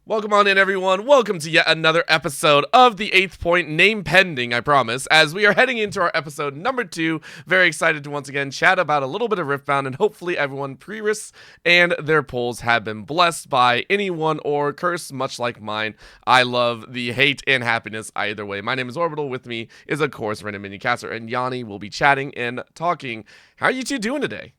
Welcome on in, everyone. Welcome to yet another episode of the 8th Point, name pending, I promise, as we are heading into our episode number 2. Very excited to once again chat about a little bit of Riftbound, and hopefully everyone pre-risks and their polls have been blessed by anyone or curse, much like mine. I love the hate and happiness either way. My name is Orbital. With me is, of course, Random Minicaster, and Yanni will be chatting and talking. How are you two doing today?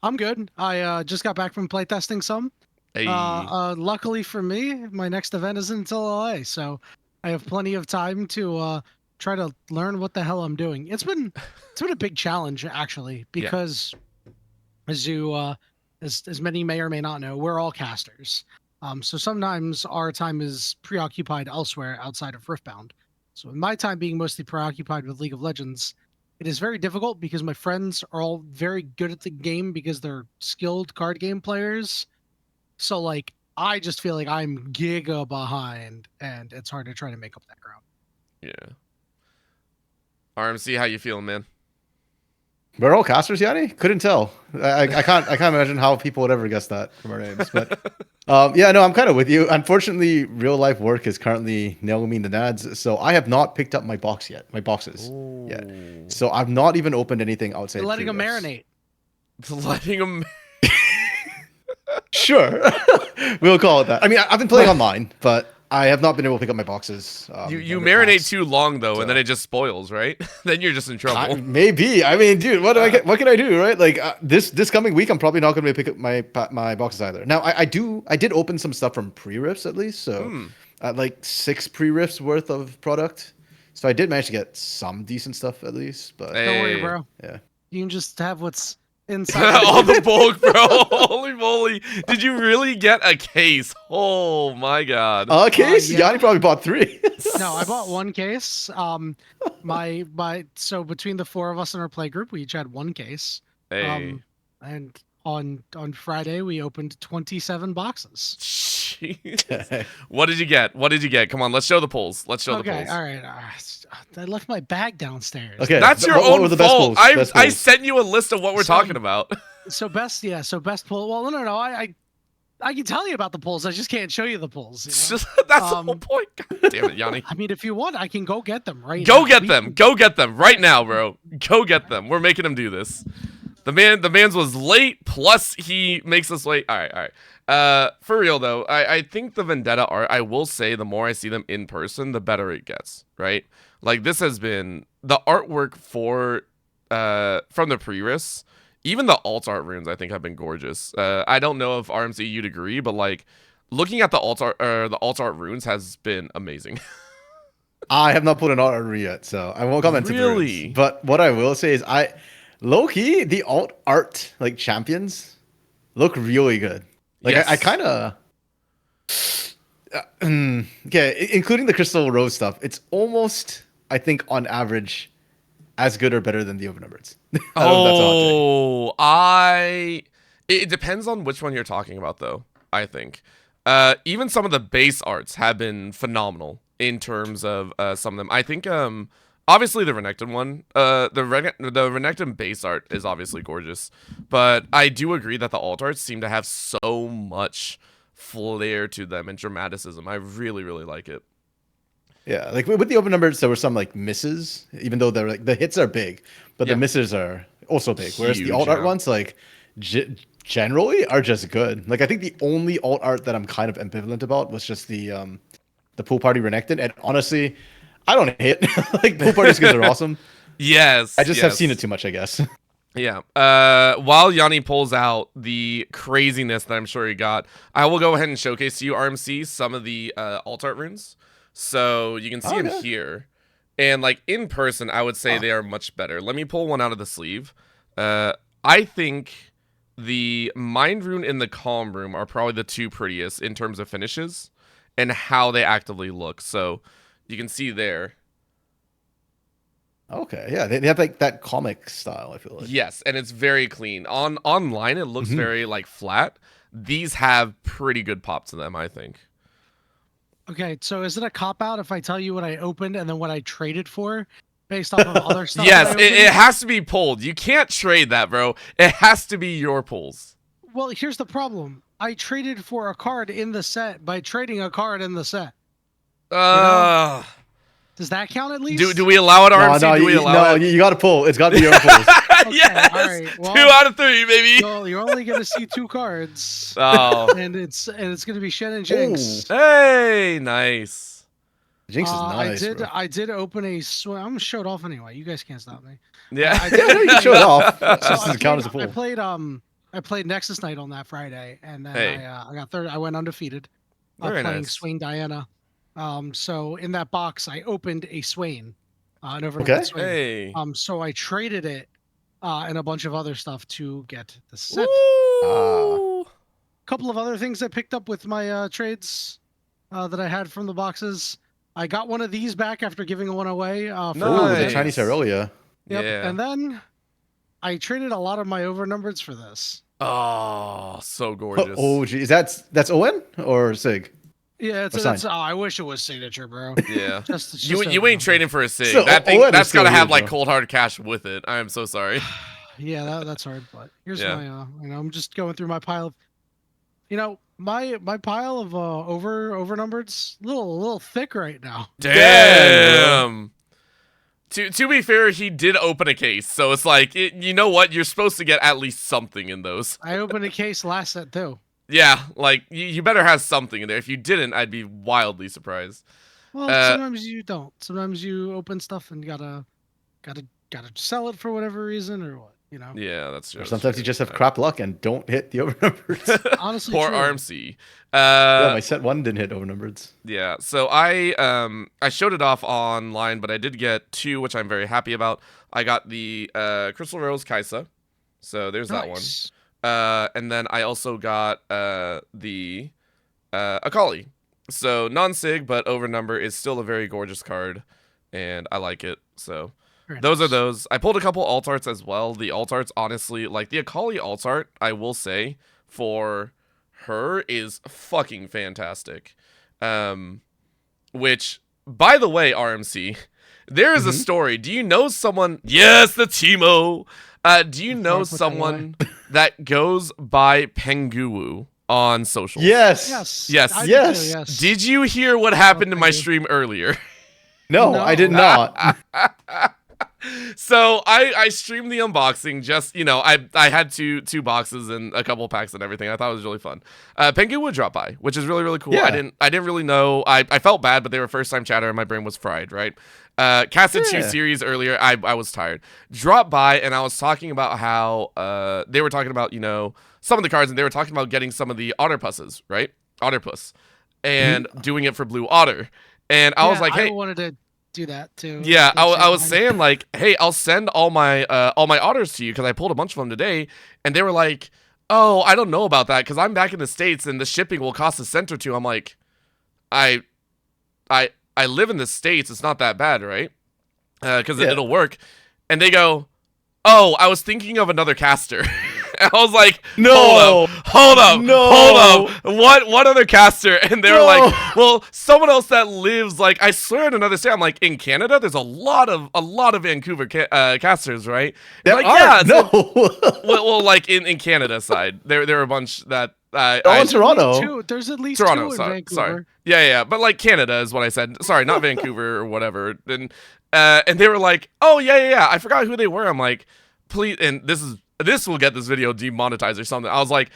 I'm good. I just got back from playtesting some. Hey. Luckily for me, my next event isn't until LA, so I have plenty of time to try to learn what the hell I'm doing. It's been a big challenge actually, because as many may or may not know, we're all casters. So sometimes our time is preoccupied elsewhere outside of Riftbound. So in my time being mostly preoccupied with League of Legends, it is very difficult because my friends are all very good at the game because they're skilled card game players. So like I just feel like I'm giga behind, and it's hard to try to make up that ground. Yeah. RMC, how you feeling, man? We're all casters, Yanni? Couldn't tell. I can't imagine how people would ever guess that from our names. But yeah, no, I'm kind of with you. Unfortunately, real life work is currently nailing me in the nads, so I have not picked up my boxes yet. So I've not even opened anything outside. You're letting them marinate. Letting them. Sure, we'll call it that. I mean, I've been playing online, but I have not been able to pick up my boxes. You marinate too long though, and then it just spoils, right? Then you're just in trouble. Maybe. I mean, dude, what can I do, right? Like this coming week, I'm probably not going to be able to pick up my boxes either. Now, I did open some stuff from pre-riffs at least, so like 6 pre-riffs worth of product. So I did manage to get some decent stuff at least. But Hey. Don't worry, bro. Yeah, You can just have what's inside. All the bulk, bro. Holy moly! Did you really get a case? Oh my god! a case? Yeah. Yanni probably bought 3. No, I bought one case. So between the 4 of us in our play group, we each had one case. Hey. And on Friday we opened 27 boxes. Jeez. What did you get? What did you get? Come on, let's show the polls. Let's show the polls. Okay, all right. I left my bag downstairs. Okay, That's your what own were the best fault. polls? Best I polls. sent you a list of what we're talking about. So best poll. Well, no. I can tell you about the polls. I just can't show you the polls. You know? That's the whole point. God damn it, Yanni. I mean, if you want, I can go get them right now. Go get them. Go get them right now, bro. Go get them. We're making him do this. The man's was late, plus he makes us wait. All right. For real though, I think the Vendetta art, I will say, the more I see them in person, the better it gets, right? Like, this has been the artwork for from the pre-risks, even the alt art runes I think have been gorgeous. I don't know if RMC you'd agree, but like looking at the alt art runes has been amazing. I have not put an alt art yet, so I won't comment. Really? But what I will say is, low key, the alt art like champions look really good. Like, yes. I kind of okay, including the Crystal Rose stuff. It's almost, I think, on average, as good or better than the overnumbered. It depends on which one you're talking about, though. I think even some of the base arts have been phenomenal in terms of some of them. I think obviously the Renekton one, the Renekton base art is obviously gorgeous, but I do agree that the alt arts seem to have so much flair to them and dramaticism. I really, really like it. Yeah, like with the overnumbered, there were some like misses, even though they're like the hits are big, but the misses are also big. Whereas the alt art ones, like generally, are just good. Like, I think the only alt art that I'm kind of ambivalent about was just the pool party Renekton, and honestly, I don't hate like pool party skins are awesome. Yes, I just have seen it too much, I guess. Yeah. While Yanni pulls out the craziness that I'm sure he got, I will go ahead and showcase to you, RMC, some of the alt art runes. So you can see them here. And like in person, I would say they are much better. Let me pull one out of the sleeve. I think the Mind Rune and the Calm Rune are probably the 2 prettiest in terms of finishes and how they actively look. So you can see there. Okay, yeah, they have like that comic style, I feel like. Yes, and it's very clean. Online, it looks very like flat. These have pretty good pop to them, I think. Okay, so is it a cop-out if I tell you what I opened and then what I traded for based off of other stuff? Yes, it has to be pulled. You can't trade that, bro. It has to be your pulls. Well, here's the problem. I traded for a card in the set by trading a card in the set. Uh, Does that count at least? do we allow it, RMC? No, do we allow it? you got to pull. It's got to be your own pulls. Okay, Yes. all right, well, 2 out of 3, baby. Well, you're only gonna see 2 cards, Oh. and it's gonna be Shen and Jinx. Hey, nice. Jinx is nice. I did open a swing. I'm showed off anyway. You guys can't stop me. Yeah. I Yeah, you showed off. So Doesn't count as a pull. I played Nexus Night on that Friday, and then Hey. I got third. I went undefeated. Very playing nice. Swain Diana. So in that box, I opened a Swain, an overnight Swain. Hey. So I traded it and a bunch of other stuff to get the set. Ooh. Couple of other things I picked up with my trades that I had from the boxes. I got one of these back after giving one away. For Nice. The Chinese Aurelia. Yep. Yeah. And then I traded a lot of my overnumbereds for this. Oh, so gorgeous. Oh, geez. That's ON or Sig? Yeah, Or signed? I wish it was signature, bro. Yeah. Just You a ain't number. trading for a SIG. So, that thing, ON is that's still got to have huge, like though. cold hard cash with it. I am so sorry. Yeah, that's hard. But here's Yeah. my, I'm just going through my pile of, my pile of overnumbereds a little thick right now. Damn. To be fair, he did open a case, so it's like, you know what? You're supposed to get at least something in those. I opened a case last set too. Yeah, like you better have something in there. If you didn't, I'd be wildly surprised. Well, sometimes you don't. Sometimes you open stuff and gotta sell it for whatever reason or what, Yeah, that's true. Or sometimes you just have crap luck and don't hit the overnumbers. Honestly, Poor true. RMC. Yeah, my set 1 didn't hit overnumbers. Yeah, so I showed it off online, but I did get 2, which I'm very happy about. I got the Crystal Rose Kaisa, so there's that one. Nice. And then I also got the Akali. So non-sig, but overnumber is still a very gorgeous card, and I like it. So Very those are nice. those. I pulled a couple alt arts as well. The alt arts, honestly, like the Akali alt art, I will say, for her is fucking fantastic. Which, by the way, RMC, there is a story. Do you know someone? Yes, the Timo. Do you know Fuck with that someone that goes by Penguwu on social? Yes. Yes. I do Yes. too, yes. Did you hear what happened in my Pengu. stream earlier? No, No. I did not. So I streamed the unboxing. Just I had two boxes and a couple packs and everything. I thought it was really fun. Penguin would drop by, which is really cool. Yeah. I didn't really know. I felt bad, but they were first time chatter and my brain was fried. Right. Casted 2 Yeah. series earlier. I was tired. Dropped by and I was talking about how they were talking about some of the cards and they were talking about getting some of the Otterpusses, right? Otterpuss, and doing it for Blue Otter. And I was like, hey. I wanted to do that too. Yeah, At the I same was time. saying like, hey, I'll send all my otters to you because I pulled a bunch of them today, and they were like, oh, I don't know about that because I'm back in the States and the shipping will cost a cent or two. I'm like, I live in the States. It's not that bad, right? Because Yeah. it'll work. And they go, oh, I was thinking of another caster. And I was like, No. hold up. No. What other caster? And they were No. like, well, someone else that lives like, I swear in another state. I'm like, in Canada, there's a lot of Vancouver casters, right? There Like, are. yeah, it's No. well, like in Canada side, there are a bunch that Oh, in Toronto. There's at least Toronto, 2 in sorry, Vancouver. sorry. Yeah, but like Canada is what I said. Sorry, not Vancouver or whatever. And they were like, oh yeah. I forgot who they were. I'm like, please, and this will get this video demonetized or something. I was like,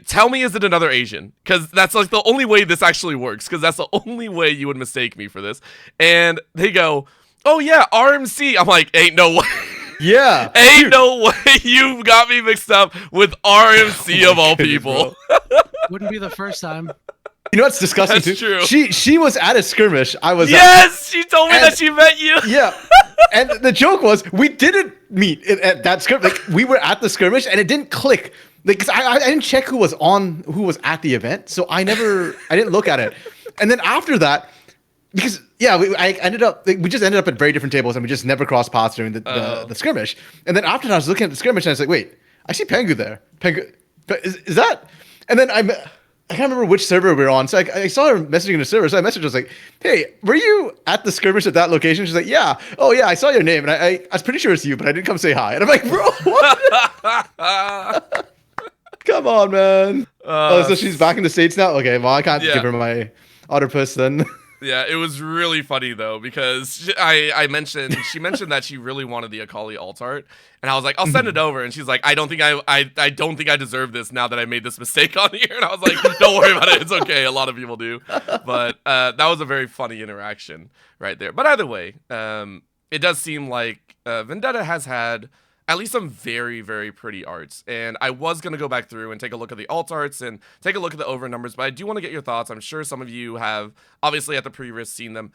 tell me, is it another Asian? Because that's like the only way this actually works. Because that's the only way you would mistake me for this. And they go, oh yeah, RMC. I'm like, ain't no way. Yeah. Ain't no way you got me mixed up with RMC of all goodness, people. Wouldn't be the first time. You know what's disgusting That's too? true. She was at a skirmish. I was Yes, she told me And- that she met you. Yeah. And the joke was we didn't meet at that skirmish. Like we were at the skirmish and it didn't click. Like 'cause I didn't check who was at the event, so I didn't look at it. And then after that, because I ended up we just ended up at very different tables and we just never crossed paths during the skirmish. And then after that, I was looking at the skirmish and I was like, wait, I see Pengu there. Pengu, is that? And then I can't remember which server we were on. So I saw her messaging in the server. So I messaged her. I was like, hey, were you at the skirmish at that location? She's like, yeah. Oh, yeah, I saw your name. And I was pretty sure it's you, but I didn't come say hi. And I'm like, bro, what? Come on, man. Oh, so she's back in the States now? Okay, well, I can't Yeah. give her my Otterpuss then. Yeah, it was really funny though because she mentioned that she really wanted the Akali alt art, and I was like, I'll send it over, and she's like, I don't think I don't think I deserve this now that I made this mistake on here, and I was like, don't worry about it, it's okay, a lot of people do, but that was a very funny interaction right there. But either way, it does seem like Vendetta has had at least some very, very pretty arts. And I was going to go back through and take a look at the alt arts and take a look at the over numbers, but I do want to get your thoughts. I'm sure some of you have obviously at the pre-risk seen them.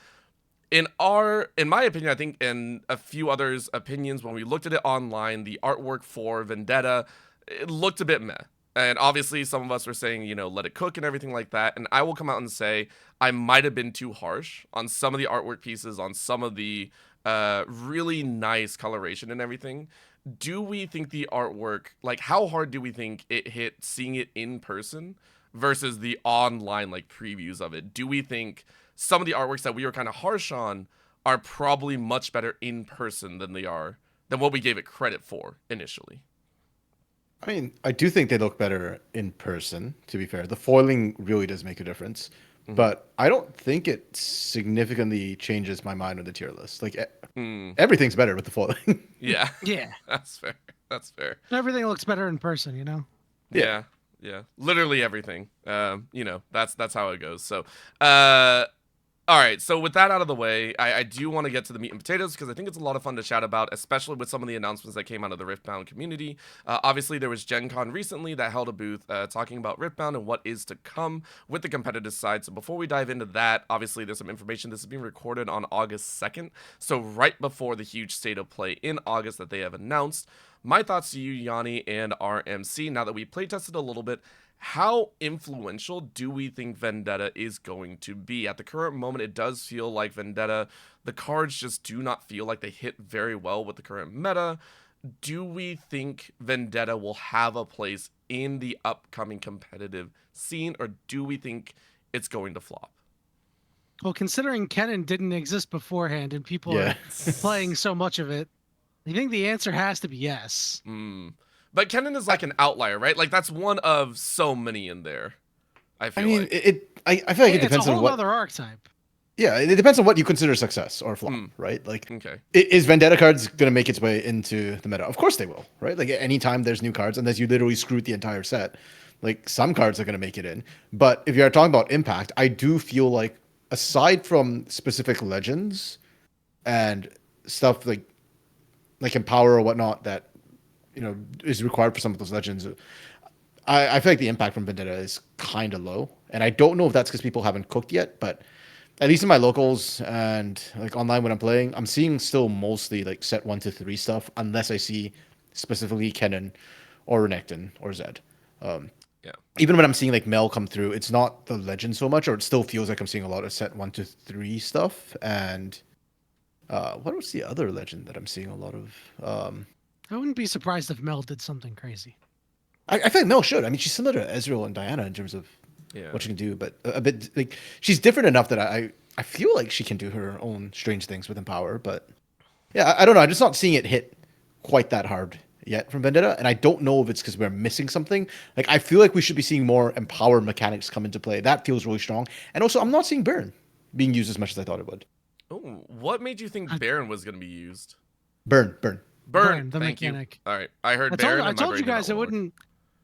In my opinion, I think in a few others' opinions, when we looked at it online, the artwork for Vendetta, it looked a bit meh. And obviously some of us were saying, you know, let it cook and everything like that. And I will come out and say I might have been too harsh on some of the artwork pieces, on some of the really nice coloration and everything. Do we think the artwork, like how hard do we think it hit seeing it in person versus the online like previews of it? Do we think some of the artworks that we were kind of harsh on are probably much better in person than what we gave it credit for initially? I mean, I do think they look better in person, to be fair. The foiling really does make a difference. But I don't think it significantly changes my mind on the tier list. Like, everything's better with the foiling. Yeah. Yeah. That's fair. That's fair. Everything looks better in person, you know? Yeah. Yeah. Literally everything. You know, that's how it goes. So, all right, so with that out of the way, I do want to get to the meat and potatoes because I think it's a lot of fun to chat about, especially with some of the announcements that came out of the Riftbound community. Obviously, there was Gen Con recently that held a booth talking about Riftbound and what is to come with the competitive side. So before we dive into that, obviously there's some information. This is being recorded on August 2nd, so right before the huge state of play in August that they have announced. My thoughts to you, Yanni and RMC, now that we playtested a little bit, how influential do we think Vendetta is going to be? At the current moment, it does feel like Vendetta, the cards just do not feel like they hit very well with the current meta. Do we think Vendetta will have a place in the upcoming competitive scene, or do we think it's going to flop? Well, considering Kennen didn't exist beforehand and people are playing so much of it, I think the answer has to be yes. But Kennen is like an outlier, right? Like that's one of so many in there. I feel like I feel like it depends on what other archetype. Yeah, it depends on what you consider success or flop, right? Like, okay, is Vendetta cards gonna make its way into the meta? Of course they will, right? Like anytime there's new cards, unless you literally screwed the entire set, like some cards are gonna make it in. But if you're talking about impact, I do feel like aside from specific legends and stuff like Empower or whatnot that is required for some of those legends, I feel like the impact from Vendetta is kind of low, and I don't know if that's because people haven't cooked yet, but at least in my locals and like online when I'm playing, I'm seeing still mostly like set 1 to 3 stuff, unless I see specifically Kennen or Renekton or Zed. Even when I'm seeing like Mel come through, it's not the legend so much, or it still feels like I'm seeing a lot of set 1 to 3 stuff. And what was the other legend that I'm seeing a lot of? I wouldn't be surprised if Mel did something crazy. I feel like Mel should. I mean, she's similar to Ezreal and Diana in terms of what she can do, but a bit like she's different enough that I feel like she can do her own strange things with Empower. But yeah, I don't know. I'm just not seeing it hit quite that hard yet from Vendetta, and I don't know if it's because we're missing something. Like I feel like we should be seeing more Empower mechanics come into play. That feels really strong, and also I'm not seeing Burn being used as much as I thought it would. Oh, what made you think Baron was going to be used? Burn. The Thank mechanic. You. All right, I heard Baron. I told you guys it wouldn't.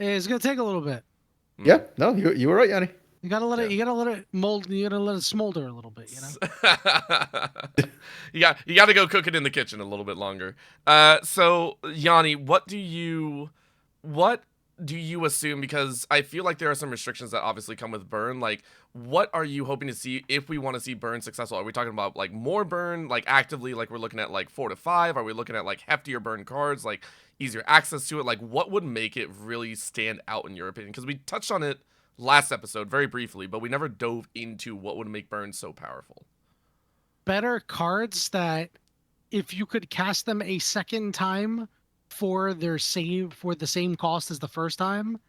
It's gonna take a little bit. Yeah, no, you were right, Yanni. You gotta let it. You gotta let it mold. You gotta let it smolder a little bit. You know. you got to go cook it in the kitchen a little bit longer. So Yanni, what do you assume? Because I feel like there are some restrictions that obviously come with Burn. Like, what are you hoping to see if we want to see Burn successful? Are we talking about like more Burn, like actively, like we're looking at like 4 to 5? Are we looking at like heftier Burn cards, like easier access to it? Like, what would make it really stand out in your opinion? Because we touched on it last episode very briefly, but we never dove into what would make Burn so powerful. Better cards that, if you could cast them a second time for the same cost as the first time,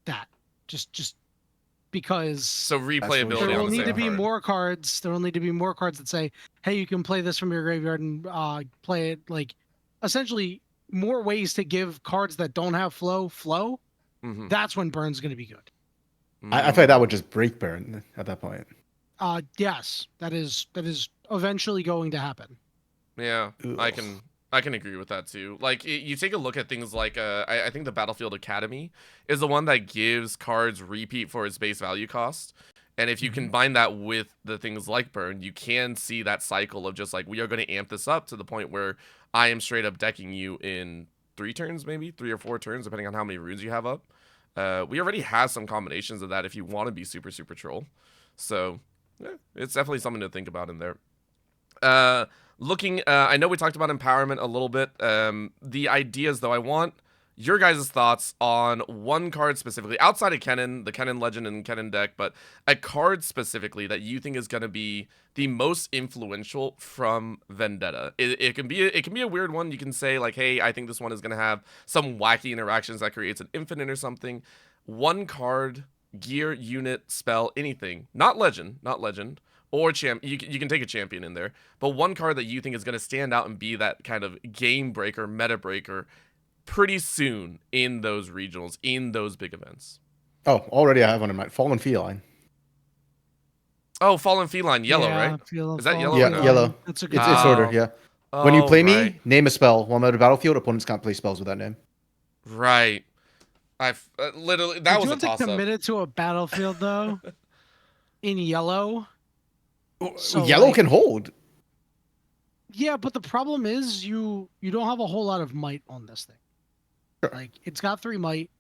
that just because so replayability. There will need to be more cards. There will need to be more cards that say, "Hey, you can play this from your graveyard and play it." Like, essentially, more ways to give cards that don't have flow. That's when Burn's going to be good. I feel like that would just break burn at that point. Yes, that is eventually going to happen. Yeah, Ugh. I can agree with that too. Like you take a look at things like I think the Battlefield Academy is the one that gives cards repeat for its base value cost. And if you combine that with the things like burn, you can see that cycle of just like, we are going to amp this up to the point where I am straight up decking you in 3 turns, maybe 3 or 4 turns, depending on how many runes you have up. We already have some combinations of that if you want to be super troll. So yeah, it's definitely something to think about in there. I know we talked about empowerment a little bit. The ideas, though, I want your guys' thoughts on one card specifically, outside of Kennen, the Kennen Legend and Kennen deck, but a card specifically that you think is going to be the most influential from Vendetta. It can be a weird one. You can say like, hey, I think this one is going to have some wacky interactions that creates an infinite or something. One card, gear, unit, spell, anything. Not legend. Or you can take a champion in there, but one card that you think is going to stand out and be that kind of game breaker, meta breaker, pretty soon in those regionals, in those big events. Oh, already I have one in mind. Fallen Feline. Oh, Fallen Feline, yellow, Yeah, right? Is that yellow? Yeah, No. yellow. That's a good It's order, yeah. When you play me, name a spell. While I'm at a battlefield, opponents can't play spells with that name. Right. I've literally, that was a toss-up. You have to commit it to a battlefield, though, in yellow. So yellow can hold. Yeah, but the problem is you don't have a whole lot of might on this thing. Sure. Like, it's got 3 might.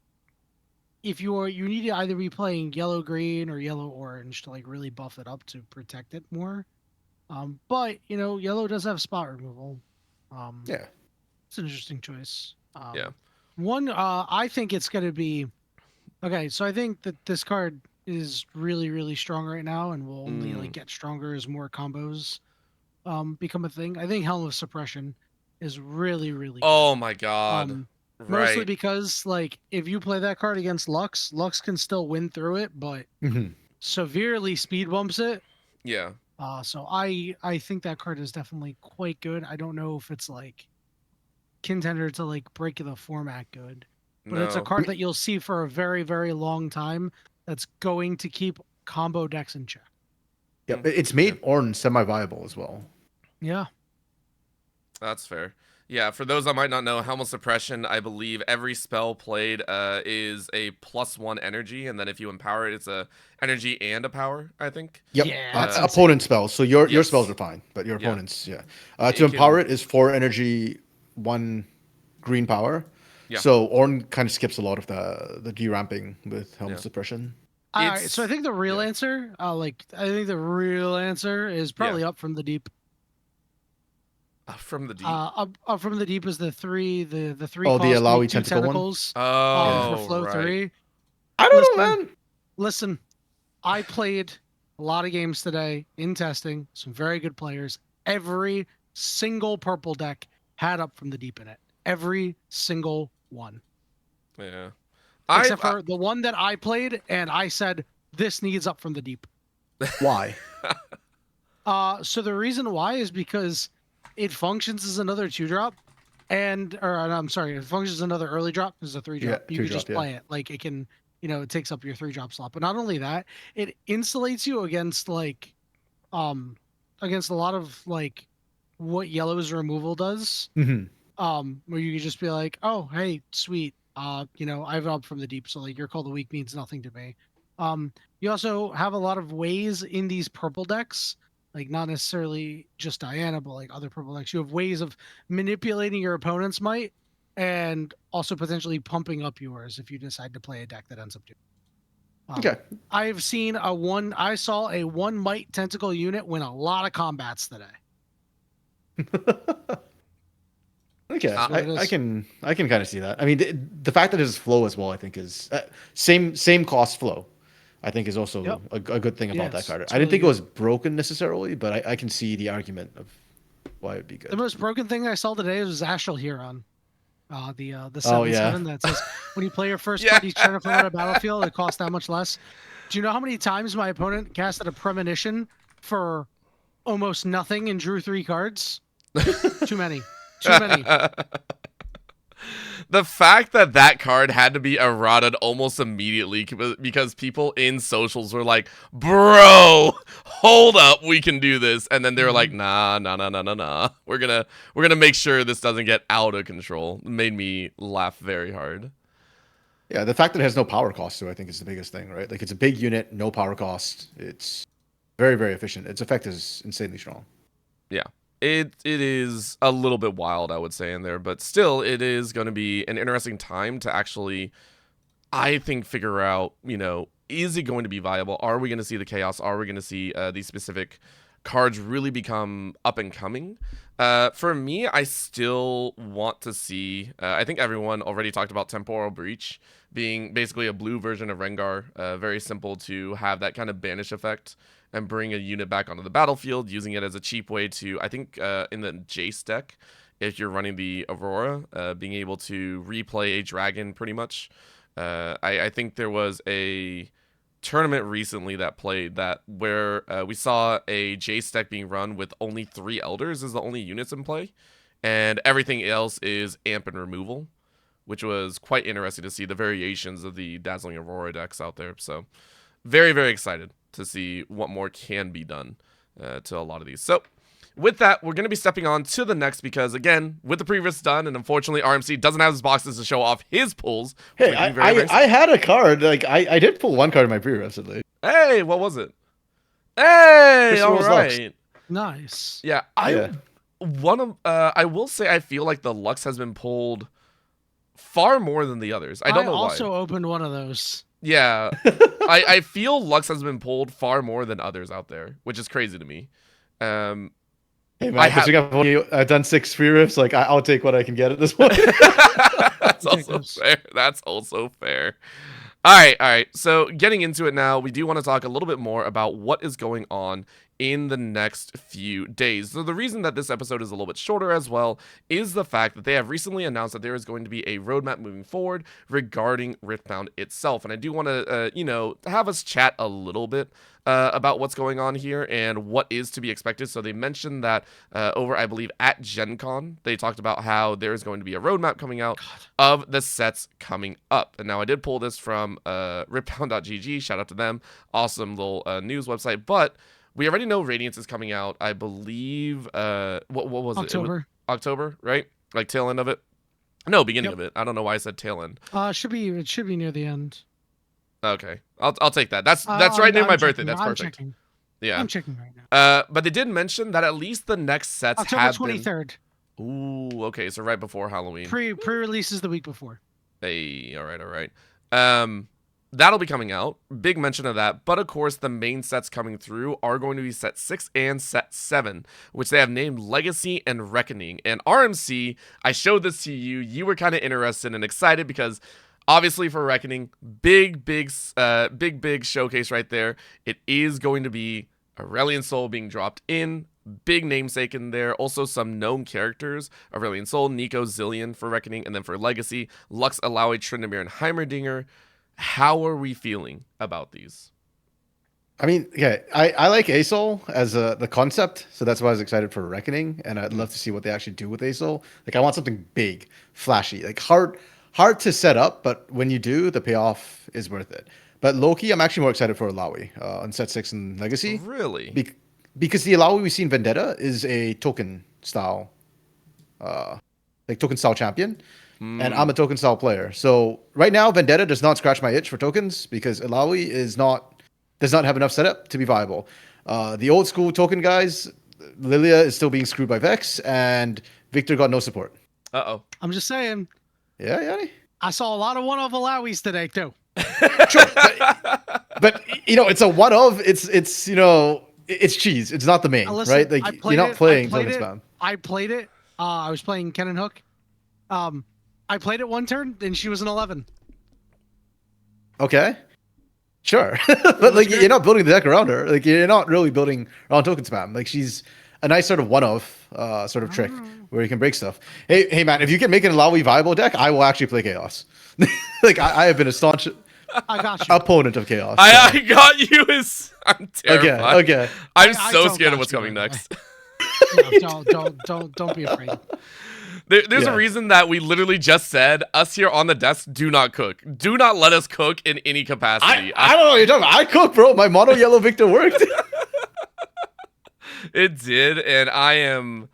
If you need to either be playing yellow green or yellow orange to like really buff it up to protect it more. But yellow does have spot removal. Yeah, it's an interesting choice. Yeah. One, I think it's gonna be okay. So I think that this card is really strong right now, and will only like get stronger as more combos become a thing. I think Helm of Suppression is really good. Oh my god. Mostly because like if you play that card against Lux can still win through it, but severely speed bumps it. Yeah. So I think that card is definitely quite good. I don't know if it's like contender to like break the format good, but it's a card that you'll see for a very long time that's going to keep combo decks in check. Yeah, it's made Ornn semi-viable as well. Yeah. That's fair. Yeah, for those that might not know, Helm of Suppression, I believe every spell played is a +1 energy, and then if you empower it, it's a energy and a power, I think. Yep. Opponent spells. So your spells are fine, but your opponent's, to empower it is 4 energy, 1 green power. Yeah. So Ornn kind of skips a lot of the deramping with Helm of Suppression. All right, so I think the real answer, is probably Up from the Deep. From the deep. Up from the deep is the 3 the Alawi tentacles. Oh, for flow right. 3. I don't know, man. Listen, I played a lot of games today in testing. Some very good players. Every single purple deck had Up from the Deep in it. Every single one. Yeah. Except for the one that I played, and I said this needs Up from the Deep. Why? So the reason why is because it functions as another 2-drop, it functions as another early drop. There's a 3-drop. You can just play it. Like it can, it takes up your 3-drop slot. But not only that, it insulates you against against a lot of like what yellow's removal does. Where you can just be like, oh, hey, sweet. I have Up from the Deep, so like your Call the Weak means nothing to me. You also have a lot of ways in these purple decks. Like, not necessarily just Diana, but like other purple decks. You have ways of manipulating your opponent's might and also potentially pumping up yours if you decide to play a deck that ends up doing. Okay. I saw a 1 might tentacle unit win a lot of combats today. Okay, I can kind of see that. I mean, the fact that it's flow as well, I think is same cost flow. I think is also a good thing about that card. I didn't think it was broken necessarily, but I can see the argument of why it'd be good. The most broken thing I saw today was Astral Huron. The 7/7 that says when you play your first card each turn from out of battlefield, it costs that much less. Do you know how many times my opponent casted a premonition for almost nothing and drew 3 cards? Too many. The fact that that card had to be errated almost immediately because people in socials were like, "Bro, hold up, we can do this," and then they were like, "Nah, nah, nah, nah, nah, nah. We're gonna make sure this doesn't get out of control." It made me laugh very hard. Yeah, the fact that it has no power cost too, I think, is the biggest thing, right? Like, it's a big unit, no power cost. It's very, very efficient. Its effect is insanely strong. Yeah. It is a little bit wild, I would say, in there, but still, it is going to be an interesting time to actually, I think, figure out, is it going to be viable? Are we going to see the chaos? Are we going to see these specific cards really become up and coming? For me, I still want to see, I think everyone already talked about Temporal Breach being basically a blue version of Rengar, very simple to have that kind of banish effect and bring a unit back onto the battlefield, using it as a cheap way to, I think, in the Jace deck, if you're running the Aurora, being able to replay a dragon pretty much. I think there was a tournament recently that played that where we saw a Jace deck being run with only 3 Elders as the only units in play, and everything else is amp and removal, which was quite interesting to see the variations of the Dazzling Aurora decks out there. So very, very excited to see what more can be done to a lot of these. So with that, we're going to be stepping on to the next because, again, with the previous done, and unfortunately RMC doesn't have his boxes to show off his pulls. Hey, I had a card. Like, I did pull one card in my pre-rest at least. Hey, what was it? Hey, all right. Nice. Yeah, I will say I feel like the Lux has been pulled far more than the others. I don't know why. I also opened one of those. Yeah, I feel Lux has been pulled far more than others out there, which is crazy to me. Hey man, I've done 6 free riffs. Like, I'll take what I can get at this point. That's also fair. That's also fair. All right. So getting into it now, we do want to talk a little bit more about what is going on in the next few days. So the reason that this episode is a little bit shorter as well is the fact that they have recently announced that there is going to be a roadmap moving forward regarding Riftbound itself. And I do want to, have us chat a little bit about what's going on here and what is to be expected. So they mentioned that over, I believe, at Gen Con, they talked about how there is going to be a roadmap coming out of the sets coming up. And now I did pull this from ripbound.gg. Shout out to them. Awesome little news website. But we already know Radiance is coming out, I believe, what was October. it? October, right? Like tail end of it? No, beginning of it. I don't know why I said tail end. It should be near the end. Okay. I'll take that. That's right near my birthday. That's perfect. Checking. Yeah. I'm checking right now. But they did mention that at least the next sets October have 23rd. Ooh, okay, so right before Halloween. Pre-release is the week before. Hey, all right. That'll be coming out. Big mention of that. But of course, the main sets coming through are going to be set 6 and set 7, which they have named Legacy and Reckoning. And RMC, I showed this to you. You were kind of interested and excited because obviously for Reckoning, big showcase right there. It is going to be Aurelion Sol being dropped in. Big namesake in there. Also some known characters. Aurelion Sol, Nico, Zillion for Reckoning. And then for Legacy, Lux, Alawi, Tryndamere, and Heimerdinger. How are we feeling about these? I mean, yeah, I like Asol as the concept, so that's why I was excited for Reckoning, and I'd love to see what they actually do with Asol. Like, I want something big, flashy, like hard to set up, but when you do, the payoff is worth it. But Loki, I'm actually more excited for Alawi on set 6 and Legacy. Really? Because the Alawi we see in Vendetta is a token style, token style champion. And I'm a token style player. So right now, Vendetta does not scratch my itch for tokens because Alawi does not have enough setup to be viable. The old school token guys, Lilia is still being screwed by Vex, and Victor got no support. Uh-oh. I'm just saying. Yeah, Yanni? I saw a lot of one-off Alawis today, too. Sure. But it's a one-of. It's cheese. It's not the main, right? Like, you're not playing token spam. I played it. I was playing Ken and Hook. I played it one turn, and she was an 11. Okay. Sure. But, like, you're not building the deck around her. Like, you're not really building around token spam. Like, she's a nice sort of one-off sort of trick where you can break stuff. Hey, man, if you can make an Alawi viable deck, I will actually play Chaos. Like, I have been a staunch opponent of Chaos. I got you. I'm terrified. Okay. I'm so scared of what's coming next. No, don't be afraid. There's a reason that we literally just said, us here on the desk do not cook. Do not let us cook in any capacity. I don't know what you're talking about. I cook, bro. My mono yellow Victor worked. It did, and I am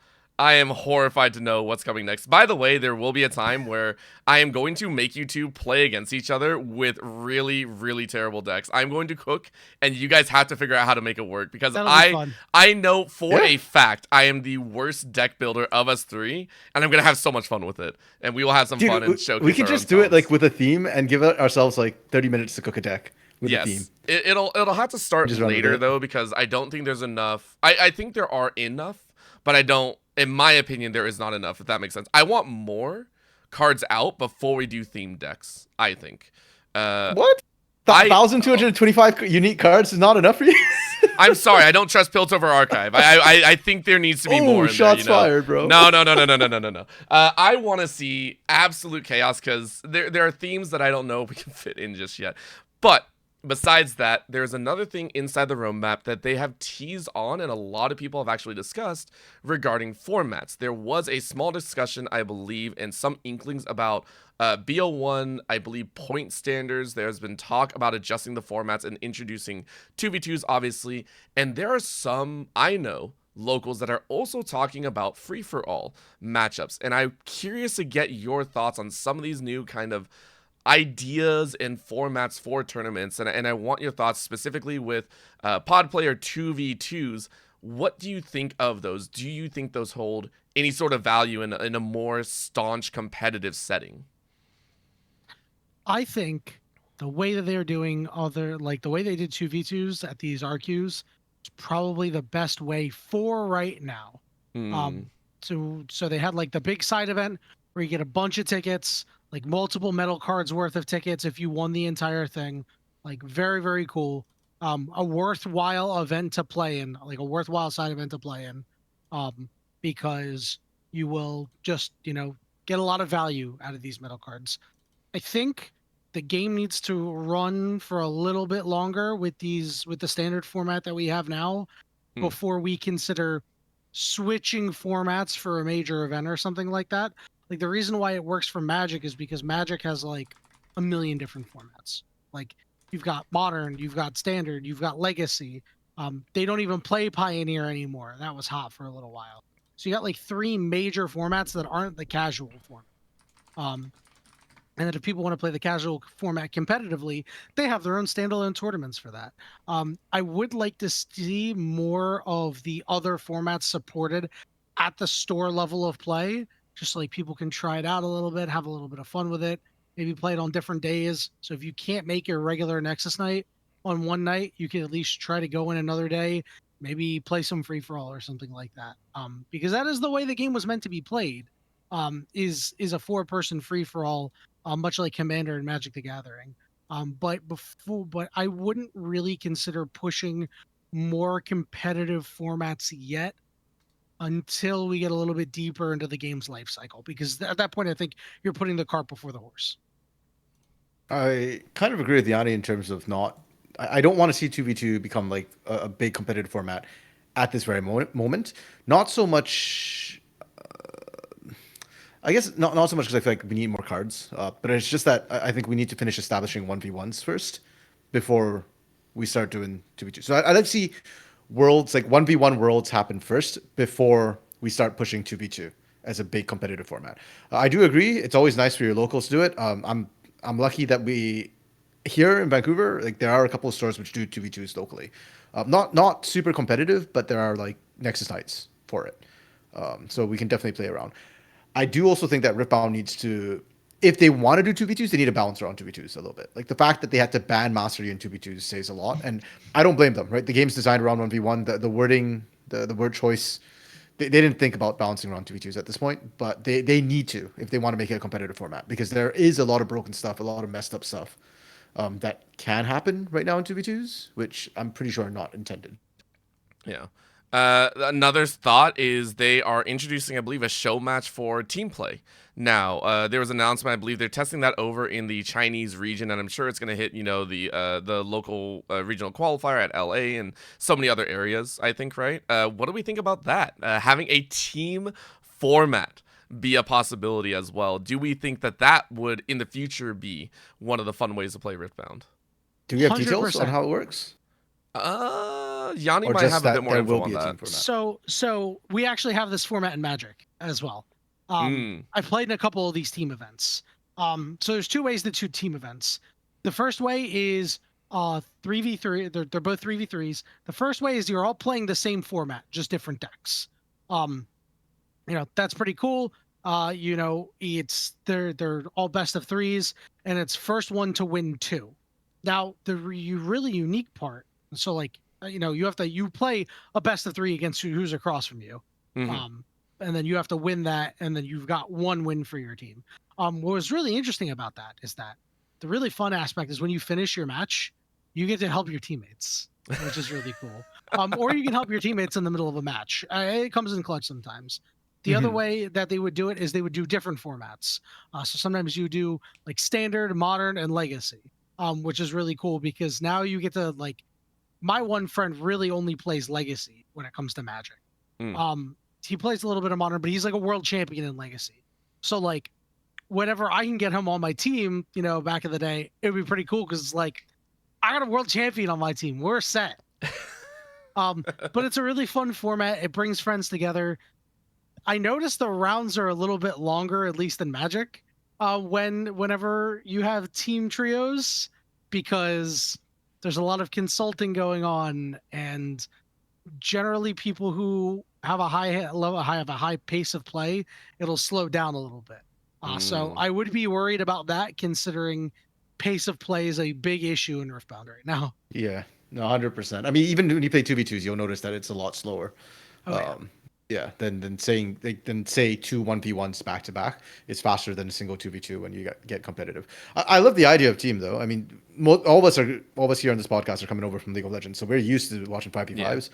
horrified to know what's coming next. By the way, there will be a time where I am going to make you two play against each other with really, really terrible decks. I'm going to cook, and you guys have to figure out how to make it work, because I know for a fact I am the worst deck builder of us three, and I'm going to have so much fun with it. And we will have some fun and showcase We can just do it like with a theme and give ourselves like 30 minutes to cook a deck. With a theme. It'll have to start later though, because I don't think there's enough. I think there are enough, but I don't. In my opinion, there is not enough. If that makes sense, I want more cards out before we do themed decks. I think. What? 1,225 unique cards is not enough for you? I'm sorry, I don't trust Piltover Archive. I think there needs to be more. Shots fired, bro. No. I want to see absolute chaos, because there are themes that I don't know if we can fit in just yet, but. Besides that, there's another thing inside the roadmap that they have teased on, and a lot of people have actually discussed regarding formats. There was a small discussion, I believe, and some inklings about BO1, I believe, point standards. There's been talk about adjusting the formats and introducing 2v2s, obviously. And there are some, I know, locals that are also talking about free-for-all matchups. And I'm curious to get your thoughts on some of these new kind of ideas and formats for tournaments, and I want your thoughts specifically with pod player 2v2s. What do you think of those? Do you think those hold any sort of value in a more staunch competitive setting? I think the way that they're doing the way they did 2v2s at these RQs is probably the best way for right now. So they had like the big side event where you get a bunch of tickets, like multiple metal cards worth of tickets if you won the entire thing. Like very, very cool. A worthwhile event to play in, like a worthwhile side event to play in, because you will just, get a lot of value out of these metal cards. I think the game needs to run for a little bit longer with the standard format that we have now before we consider switching formats for a major event or something like that. Like, the reason why it works for Magic is because Magic has like a million different formats. Like, you've got Modern, you've got Standard, you've got Legacy. They don't even play Pioneer anymore. That was hot for a little while. So you got like 3 major formats that aren't the casual format. And then if people want to play the casual format competitively, they have their own standalone tournaments for that. I would like to see more of the other formats supported at the store level of play. Just like people can try it out a little bit, have a little bit of fun with it, maybe play it on different days. So if you can't make your regular Nexus night on one night, you can at least try to go in another day, maybe play some free-for-all or something like that. Because that is the way the game was meant to be played, is a 4-person free-for-all, much like Commander and Magic the Gathering. But I wouldn't really consider pushing more competitive formats yet, until we get a little bit deeper into the game's life cycle, because at that point, I think you're putting the cart before the horse. I kind of agree with Yanni in terms of I don't want to see 2v2 become like a big competitive format at this very moment. Not so much, I guess not so much because I feel like we need more cards, but it's just that I think we need to finish establishing 1v1s first before we start doing 2v2. So I'd like to see Worlds, like 1v1 Worlds, happen first before we start pushing 2v2 as a big competitive format. I do agree. It's always nice for your locals to do it. I'm lucky that we here in Vancouver, like there are a couple of stores which do 2v2s locally. Not super competitive, but there are like Nexus nights for it. So we can definitely play around. I do also think that Ripbound needs to, if they want to do 2v2s, they need to balance around 2v2s a little bit. Like the fact that they had to ban Mastery in 2v2s says a lot, and I don't blame them, right? The game's designed around 1v1. The wording, the word choice, they didn't think about balancing around 2v2s at this point, but they need to if they want to make it a competitive format, because there is a lot of broken stuff, a lot of messed up stuff that can happen right now in 2v2s, which I'm pretty sure are not intended. Yeah. Another thought is they are introducing, I believe, a show match for team play. Now, there was an announcement, I believe they're testing that over in the Chinese region, and I'm sure it's going to hit, the local regional qualifier at LA and so many other areas, I think, right? What do we think about that? Having a team format be a possibility as well. Do we think that would in the future be one of the fun ways to play Riftbound? Do we have details 100%. on how it works? Yanni Or might just have a that bit more there info will on be a team that. format? So we actually have this format in Magic as well. I've played in a couple of these team events. So there's two ways to do team events. The first way is 3v3. They're both 3v3s. The first way is you're all playing the same format, just different decks. That's pretty cool. It's they're all best of threes, and it's first one to win two. Now the really unique part. So like you play a best of three against who's across from you. And then you have to win that, and then you've got one win for your team. What was really interesting about that is that the really fun aspect is when you finish your match, you get to help your teammates, which is really cool. Or you can help your teammates in the middle of a match. It comes in clutch sometimes. The other way that they would do it is they would do different formats. So sometimes you do like standard, modern, and legacy, which is really cool because now you get to like. My one friend really only plays legacy when it comes to Magic. He plays a little bit of modern, but he's like a world champion in legacy. So like whenever I can get him on my team, back in the day, it would be pretty cool because it's like I got a world champion on my team. We're set. But it's a really fun format. It brings friends together. I noticed the rounds are a little bit longer, at least in Magic, whenever you have team trios, because there's a lot of consulting going on, and generally people who have a high pace of play, it'll slow down a little bit. So I would be worried about that, considering pace of play is a big issue in Riftbound right now. Yeah, no, 100%. I mean, even when you play 2v2s, you'll notice that it's a lot slower. Than say 2 1v1s back to back. It's faster than a single 2v2 when you get competitive. I love the idea of team though. I mean, all of us here on this podcast are coming over from League of Legends, so we're used to watching 5v5s.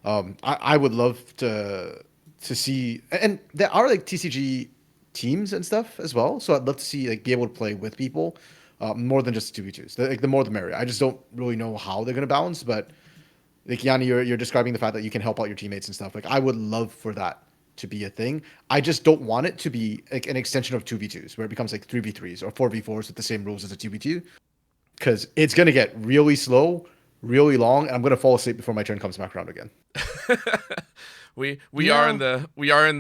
I would love to see, and there are like TCG teams and stuff as well. So I'd love to see like be able to play with people more than just 2v2s. The more the merrier. I just don't really know how they're gonna balance, but. Like Yanni, you're describing the fact that you can help out your teammates and stuff. Like I would love for that to be a thing. I just don't want it to be like an extension of 2v2s where it becomes like 3v3s or 4v4s with the same rules as a 2v2, because it's gonna get really slow, really long, and I'm gonna fall asleep before my turn comes back around again. We are in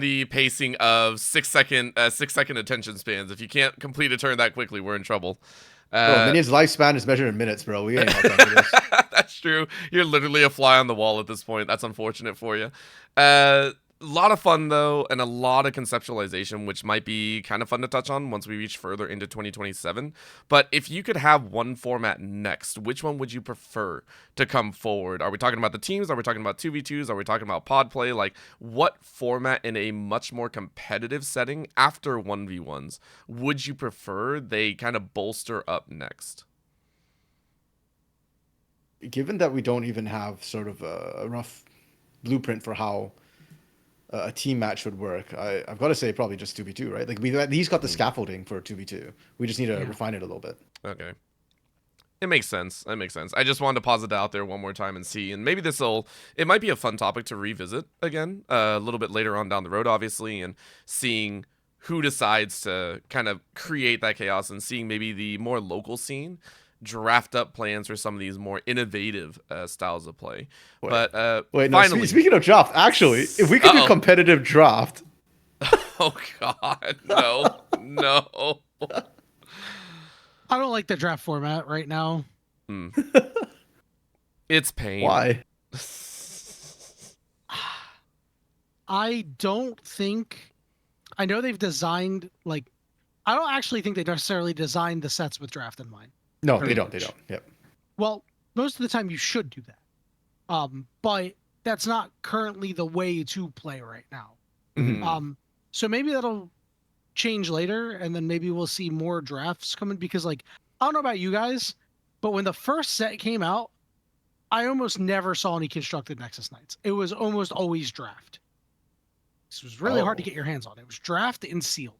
the pacing of 6 second attention spans. If you can't complete a turn that quickly, we're in trouble. Bro, Minion's lifespan is measured in minutes, bro. We ain't got time for this. That's true. You're literally a fly on the wall at this point. That's unfortunate for you. A lot of fun, though, and a lot of conceptualization, which might be kind of fun to touch on once we reach further into 2027. But if you could have one format next, which one would you prefer to come forward? Are we talking about the teams? Are we talking about 2v2s? Are we talking about pod play? Like, what format in a much more competitive setting after 1v1s would you prefer they kind of bolster up next? Given that we don't even have sort of a rough blueprint for how a team match would work, I've got to say probably just 2v2, right? Like we've at least got the scaffolding for 2v2. We just need to refine it a little bit. Okay. It makes sense. That makes sense. I just wanted to pause it out there one more time and see, and maybe it might be a fun topic to revisit again a little bit later on down the road, obviously, and seeing who decides to kind of create that chaos and seeing maybe the more local scene draft up plans for some of these more innovative styles of play. But finally, speaking of draft, actually, if we could do competitive draft. Oh God, no. I don't like the draft format right now. It's pain. Why? I know they've designed I don't actually think they necessarily designed the sets with draft in mind. No, they don't. Yep. Well, most of the time you should do that. But that's not currently the way to play right now. Mm-hmm. So maybe that'll change later, and then maybe we'll see more drafts coming, because I don't know about you guys, but when the first set came out, I almost never saw any constructed Nexus Knights. It was almost always draft. This was really hard to get your hands on. It was draft and sealed.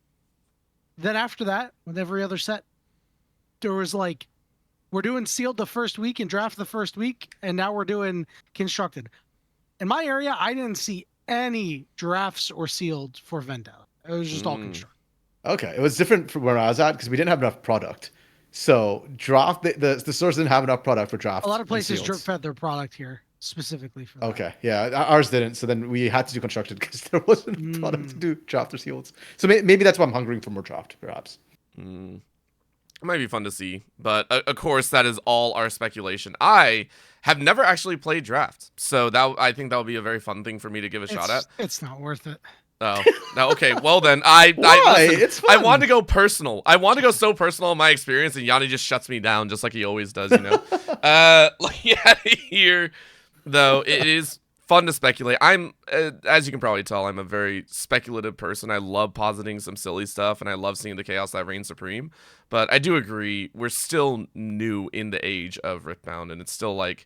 Then after that, with every other set, there was we're doing sealed the first week and draft the first week, and now we're doing constructed. In my area, I didn't see any drafts or sealed for Vendetta. It was just all constructed. Okay, it was different from where I was at because we didn't have enough product. So draft the stores didn't have enough product for draft. A lot of places and drip sealed. fed their product here specifically for that. Okay, yeah, ours didn't. So then we had to do constructed because there wasn't enough product to do draft or sealed. So maybe that's why I'm hungering for more draft, perhaps. It might be fun to see, but of course that is all our speculation. I have never actually played draft, so I think that would be a very fun thing for me to give a shot at. It's not worth it. Oh, no, okay. Well then, Why? Listen, It's fun. I want to go personal. I want to go so personal in my experience, and Yanni just shuts me down just like he always does, you know. Here, though, it is fun to speculate. I'm, as you can probably tell, I'm a very speculative person. I love positing some silly stuff, and I love seeing the chaos that reigns supreme. But I do agree, we're still new in the age of Riftbound, and it's still like,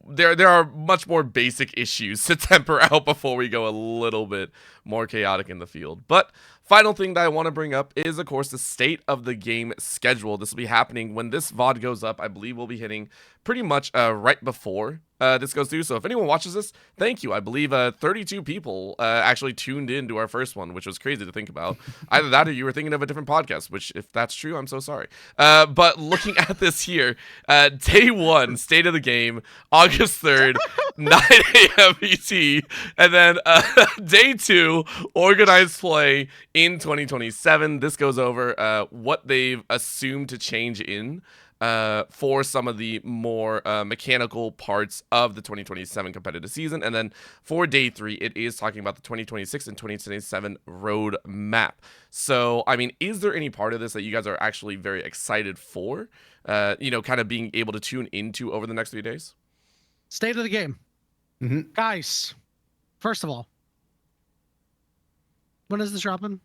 there are much more basic issues to temper out before we go a little bit more chaotic in the field. But final thing that I want to bring up is, of course, the state of the game schedule. This will be happening when this VOD goes up. I believe we'll be hitting pretty much right before this goes through. So if anyone watches this, thank you. I believe 32 people actually tuned in to our first one, which was crazy to think about. Either that or you were thinking of a different podcast, which if that's true, I'm so sorry. But looking at this here, day 1, state of the game, August 3rd, 9 a.m. ET. And then day 2, organized play in 2027. This goes over what they've assumed to change in for some of the more mechanical parts of the 2027 competitive season. And then for day 3, it is talking about the 2026 and 2027 road map. So, I mean, is there any part of this that you guys are actually very excited for, you know, kind of being able to tune into over the next 3 days? State of the game. Guys, first of all, when is this dropping?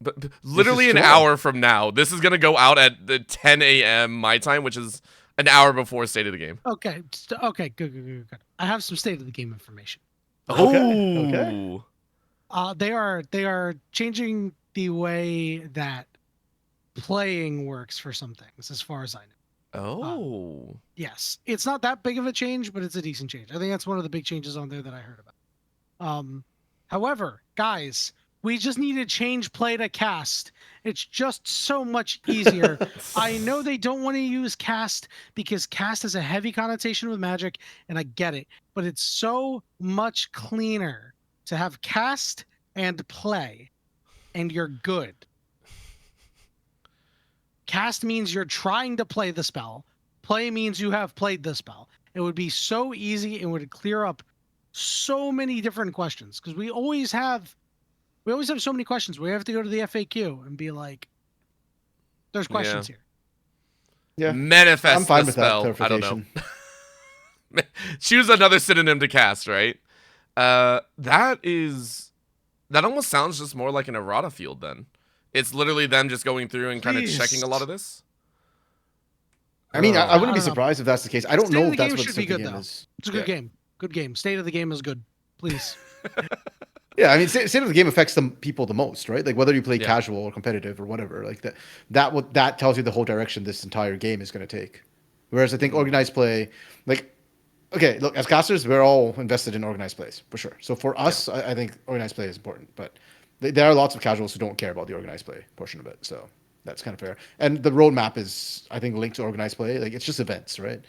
But literally an hour from now. This is going to go out at the 10 a.m. my time, which is an hour before state of the game. Okay, good. I have some state of the game information. Okay. They are changing the way that playing works for some things, as far as I know. Oh. Yes, it's not that big of a change, but it's a decent change. I think that's one of the big changes on there that I heard about. However, guys, we just need to change play to cast. It's just so much easier. I know they don't want to use cast because cast has a heavy connotation with Magic, and I get it. But it's so much cleaner to have cast and play, and you're good. Cast means you're trying to play the spell. Play means you have played the spell. It would be so easy. It would clear up so many different questions because we always have so many questions. We have to go to the FAQ and be like, "There's questions here." Yeah, manifest I'm fine the with spell. that I don't know. Choose another synonym to cast, right? That almost sounds just more like an errata field. Then it's literally them just going through and kind of checking a lot of this. I mean, I wouldn't be surprised if that's the case. I don't know if that's what the game is. It's a good game. Good game. State of the game is good. Please. Yeah, I mean, state of the game affects the people the most, right? Like whether you play casual or competitive or whatever, like that tells you the whole direction this entire game is going to take. Whereas I think organized play, like, okay, look, as casters, we're all invested in organized plays for sure. So for us, I think organized play is important, but there are lots of casuals who don't care about the organized play portion of it. So that's kind of fair. And the roadmap is, I think, linked to organized play. Like it's just events, right?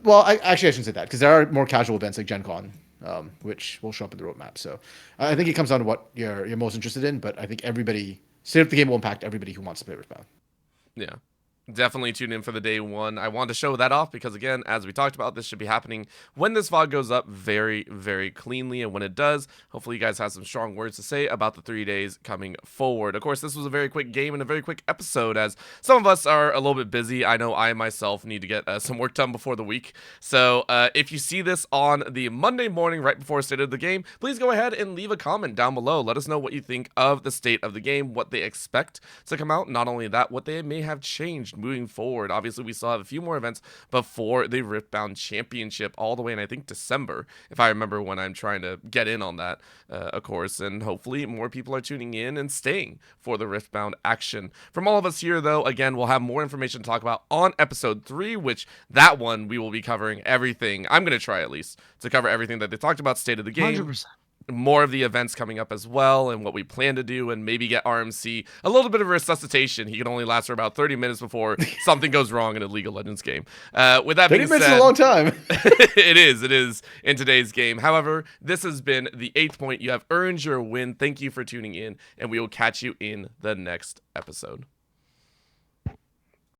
Well, I shouldn't say that because there are more casual events like Gen Con. Which will show up in the roadmap. So I think it comes down to what you're most interested in, but I think state of the game will impact everybody who wants to play Riftbound. Yeah. Definitely tune in for the day 1. I want to show that off because, again, as we talked about, this should be happening when this VOD goes up very, very cleanly. And when it does, hopefully you guys have some strong words to say about the 3 days coming forward. Of course, this was a very quick game and a very quick episode as some of us are a little bit busy. I know I myself need to get some work done before the week. So if you see this on the Monday morning right before State of the Game, please go ahead and leave a comment down below. Let us know what you think of the state of the game, what they expect to come out. Not only that, what they may have changed moving forward. Obviously, we still have a few more events before the Riftbound Championship all the way in, I think, December, if I remember when I'm trying to get in on that, of course, and hopefully more people are tuning in and staying for the Riftbound action. From all of us here, though, again, we'll have more information to talk about on episode 3, which that one we will be covering everything. I'm going to try at least to cover everything that they talked about, state of the game. 100%. more of the events coming up as well, and what we plan to do, and maybe get RMC a little bit of resuscitation. He can only last for about 30 minutes before something goes wrong in a League of Legends game. With that being 30 minutes said, is a long time. it is in today's game. However, this has been the 8th point. You have earned your win. Thank you for tuning in, and we will catch you in the next episode.